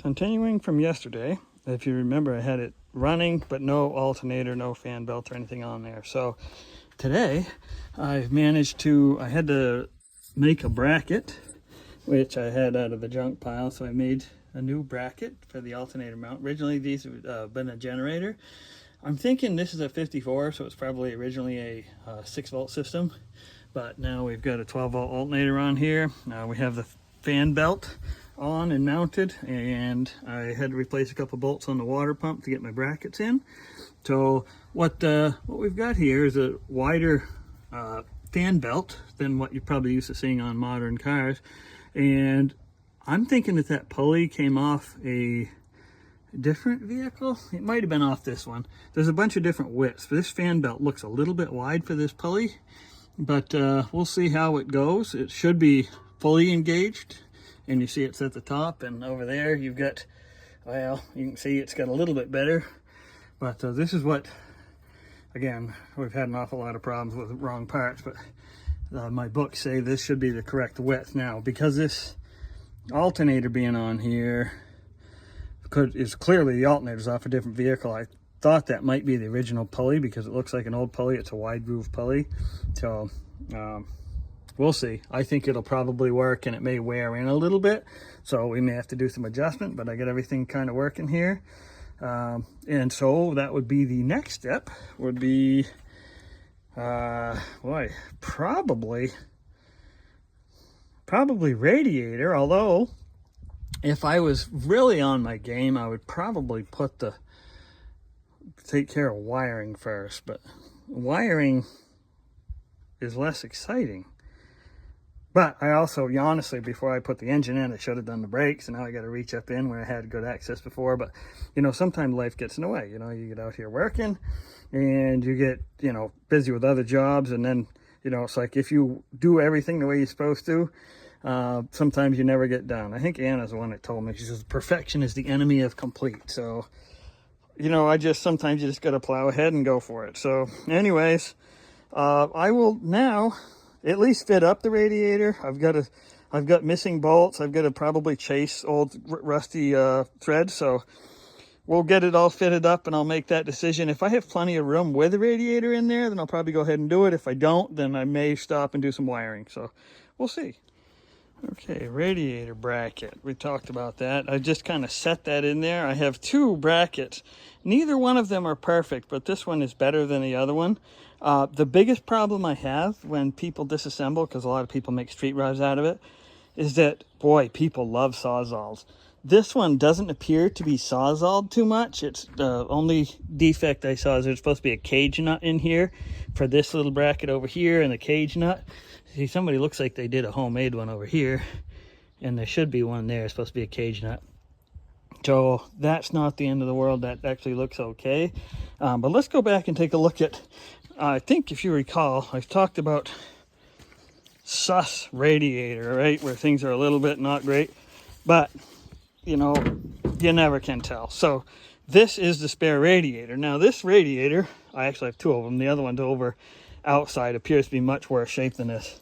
Continuing from yesterday, if you remember, I had it running, but no alternator, no fan belt or anything on there. So today I've managed to, I had to make a bracket, which I had out of the junk pile. So I made a new bracket for the alternator mount. Originally these have been a generator. I'm thinking this is a 54, so it's probably originally a 6-volt system. But now we've got a 12-volt alternator on here. We have the fan belt on and mounted, and I had to replace a couple bolts on the water pump to get my brackets in. So what we've got here is a wider fan belt than what you're probably used to seeing on modern cars, and I'm thinking that pulley came off a different vehicle. It might have been off this one. There's a bunch of different widths. This fan belt looks a little bit wide for this pulley, but we'll see how it goes. It should be fully engaged, and you see it's at the top, and over there you've got, well, you can see it's got a little bit better, but this is what, again, we've had an awful lot of problems with wrong parts, but my books say this should be the correct width. Now, because this alternator being on here is clearly the alternator's off a different vehicle, I thought that might be the original pulley because it looks like an old pulley. It's a wide groove pulley. So we'll see. I think it'll probably work, and it may wear in a little bit, so we may have to do some adjustment, but I got everything kind of working here. And so that would be the next step, would be probably radiator. Although if I was really on my game, I would probably take care of wiring first, but wiring is less exciting. But I also, honestly, before I put the engine in, I should have done the brakes, and now I got to reach up in where I had good access before. But, you know, sometimes life gets in the way. You know, you get out here working, and you get, you know, busy with other jobs, and then, you know, it's like if you do everything the way you're supposed to, sometimes you never get done. I think Anna's the one that told me, she says, perfection is the enemy of complete. So, you know, sometimes you just got to plow ahead and go for it. So anyways, I will now at least fit up the radiator. I've got missing bolts. I've got to probably chase old rusty threads. So we'll get it all fitted up, and I'll make that decision. If I have plenty of room with a radiator in there, then I'll probably go ahead and do it. If I don't, then I may stop and do some wiring. So we'll see. Okay, radiator bracket. We talked about that. I just kind of set that in there. I have two brackets. Neither one of them are perfect, but this one is better than the other one. The biggest problem I have when people disassemble, because a lot of people make street rods out of it, is that, boy, people love sawzalls. This one doesn't appear to be sawzalled too much. It's the only defect I saw is there's supposed to be a cage nut in here for this little bracket over here, and the cage nut. See, somebody looks like they did a homemade one over here, and there should be one there. It's supposed to be a cage nut. So that's not the end of the world. That actually looks okay. But let's go back and take a look at, I think if you recall, I've talked about sus radiator, right? Where things are a little bit not great, but you know, you never can tell. So this is the spare radiator. Now this radiator, I actually have two of them. The other one's over outside, appears to be much worse shape than this.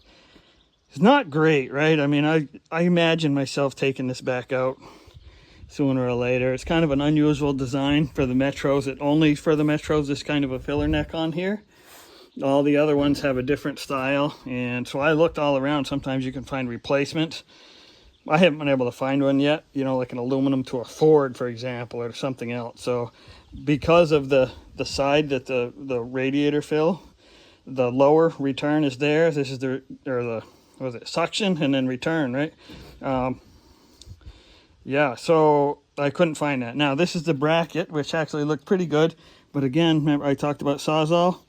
It's not great, right? I mean, I imagine myself taking this back out sooner or later. It's kind of an unusual design for the Metros. It only for the Metros, this kind of a filler neck on here. All the other ones have a different style, and so I looked all around. Sometimes you can find replacements. I haven't been able to find one yet, you know, like an aluminum to a Ford, for example, or something else. So because of the side that the radiator fill, the lower return is there. This is the what was it, suction and then return, right? Yeah, so I couldn't find that. Now this is the bracket, which actually looked pretty good, but again, remember I talked about sawzall.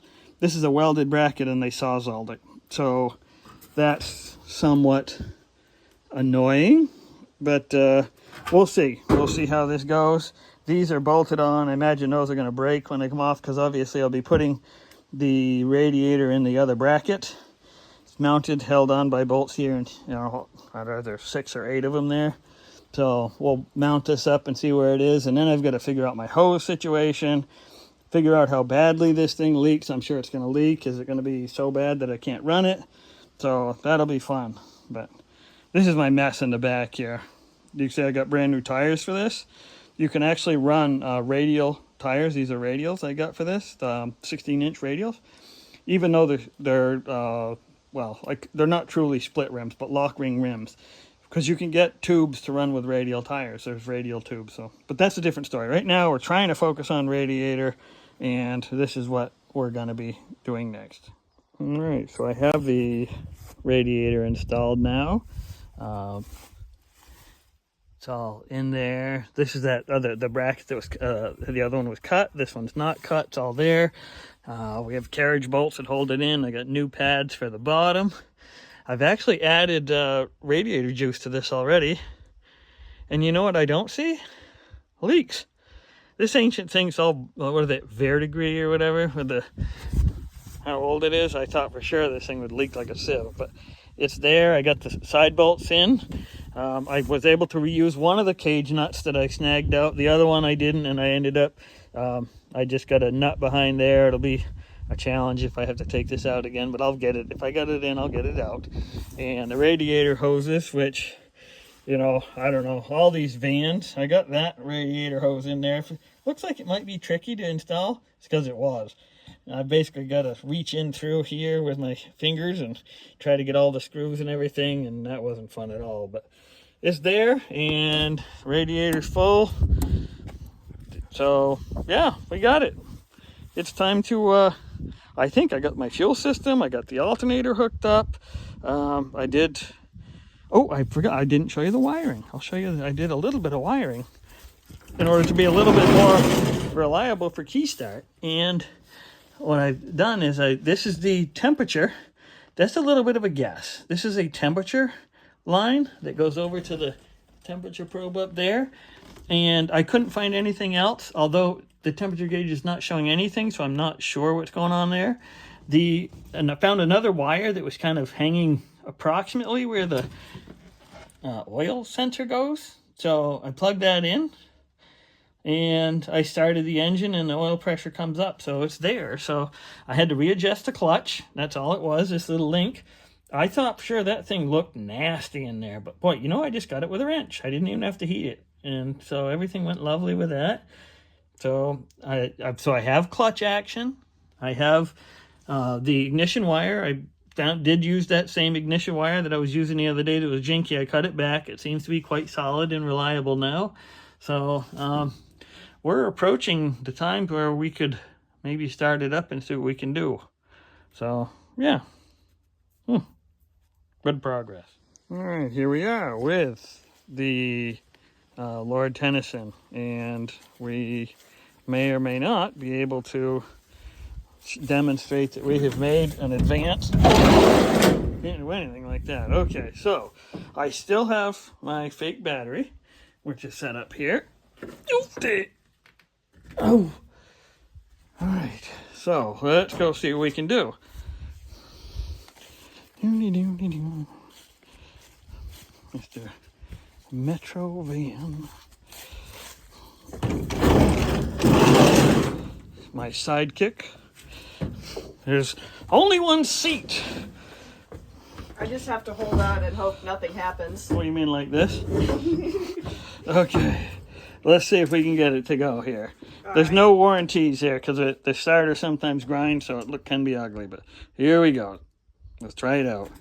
This is a welded bracket, and they sawzalled it, so that's somewhat annoying, but we'll see how this goes. These are bolted on. I imagine those are going to break when they come off, because obviously I'll be putting the radiator in the other bracket. It's mounted, held on by bolts here, and you know, I don't know, there's 6 or 8 of them there. So we'll mount this up and see where it is, and then I've got to figure out my hose situation, figure out how badly this thing leaks. I'm sure it's going to leak. Is it going to be so bad that I can't run it? So that'll be fun. But this is my mess in the back here. You see I got brand new tires for this. You can actually run radial tires. These are radials I got for this, 16-inch radials. Even though they're well, like they're not truly split rims, but lock ring rims. Because you can get tubes to run with radial tires. There's radial tubes. So, but that's a different story. Right now we're trying to focus on radiator, and this is what we're going to be doing next. All right, so I have the radiator installed now. It's all in there. This is that other, the bracket that was, the other one was cut. This one's not cut. It's all there. We have carriage bolts that hold it in. I got new pads for the bottom. I've actually added radiator juice to this already. And you know what I don't see? Leaks. This ancient thing's all, what is it, verdigris or whatever, with the, how old it is. I thought for sure this thing would leak like a sieve, but it's there. I got the side bolts in. I was able to reuse one of the cage nuts that I snagged out. The other one I didn't, and I ended up, I just got a nut behind there. It'll be a challenge if I have to take this out again, but I'll get it. If I got it in, I'll get it out. And the radiator hoses, which, you know, I don't know, all these vans, I got that radiator hose in there. Looks like it might be tricky to install. It's because it was. I basically got to reach in through here with my fingers and try to get all the screws and everything, and that wasn't fun at all. But it's there, and radiator's full. So, yeah, we got it. It's time to, I think I got my fuel system. I got the alternator hooked up. I did, oh, I forgot, I didn't show you the wiring. I'll show you, I did a little bit of wiring in order to be a little bit more reliable for key start. And what I've done is this is the temperature. That's a little bit of a guess. This is a temperature line that goes over to the temperature probe up there. And I couldn't find anything else, although the temperature gauge is not showing anything, so I'm not sure what's going on there. And I found another wire that was kind of hanging approximately where the oil sensor goes. So I plugged that in, and I started the engine, and the oil pressure comes up, so it's there. So I had to readjust the clutch. That's all it was, this little link. I thought for sure that thing looked nasty in there, but boy, you know, I just got it with a wrench. I didn't even have to heat it, and so everything went lovely with that. So I have clutch action. I have the ignition wire. I did use that same ignition wire that I was using the other day that was jinky. I cut it back. It seems to be quite solid and reliable now. So we're approaching the time where we could maybe start it up and see what we can do. So, yeah. Good progress. All right, here we are with the Lord Tennyson, and we may or may not be able to demonstrate that we have made an advance. Can't do anything like that. Okay, so I still have my fake battery, which is set up here. Oh, all right. So let's go see what we can do. Mr. Metro van. My sidekick. There's only one seat. I just have to hold on and hope nothing happens. What do you mean, like this? Okay. Let's see if we can get it to go here. There's no warranties here because the starter sometimes grinds, so it can be ugly. But here we go. Let's try it out.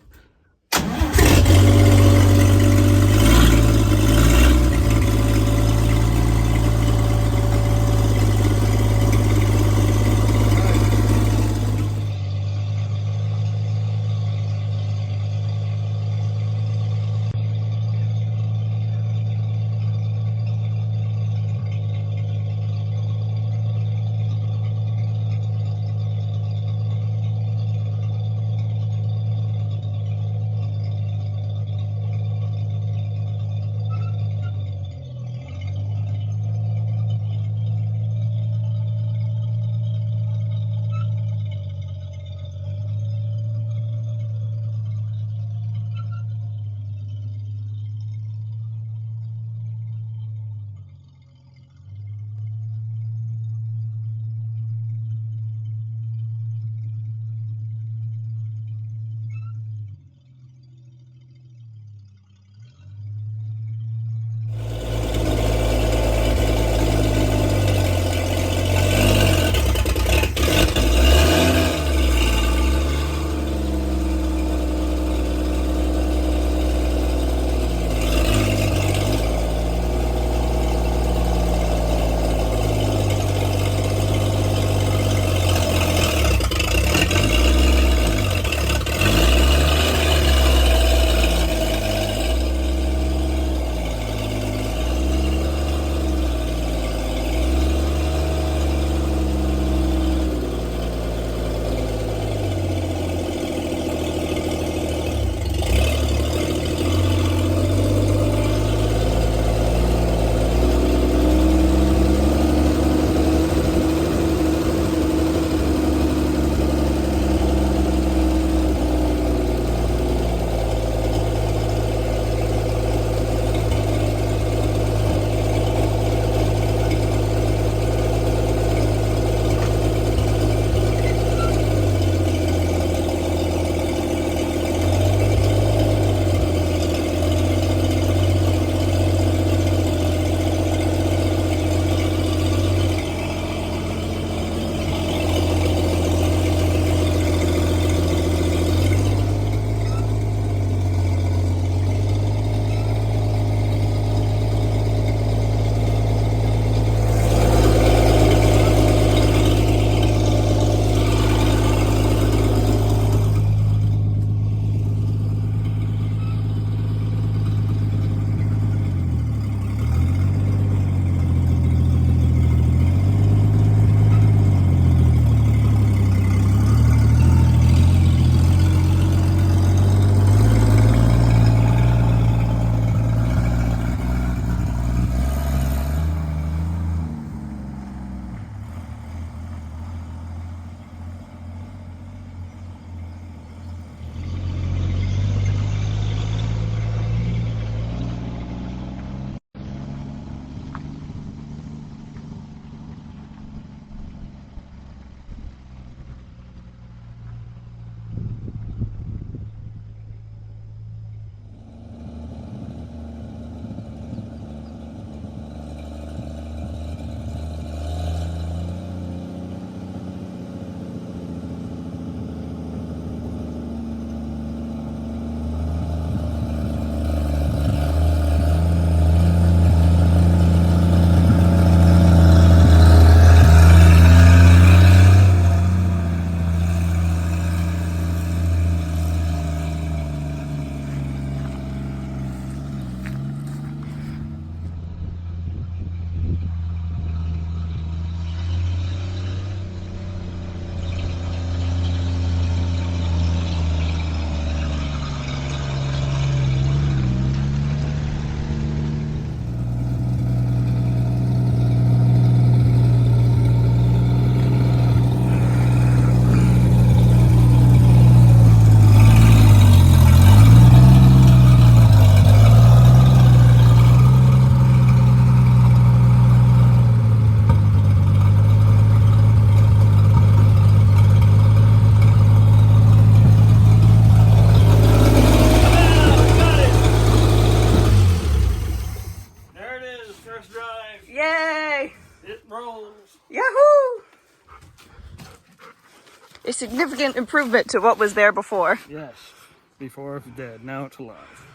drones. Yahoo! A significant improvement to what was there before. Yes. Before it was dead. Now it's alive.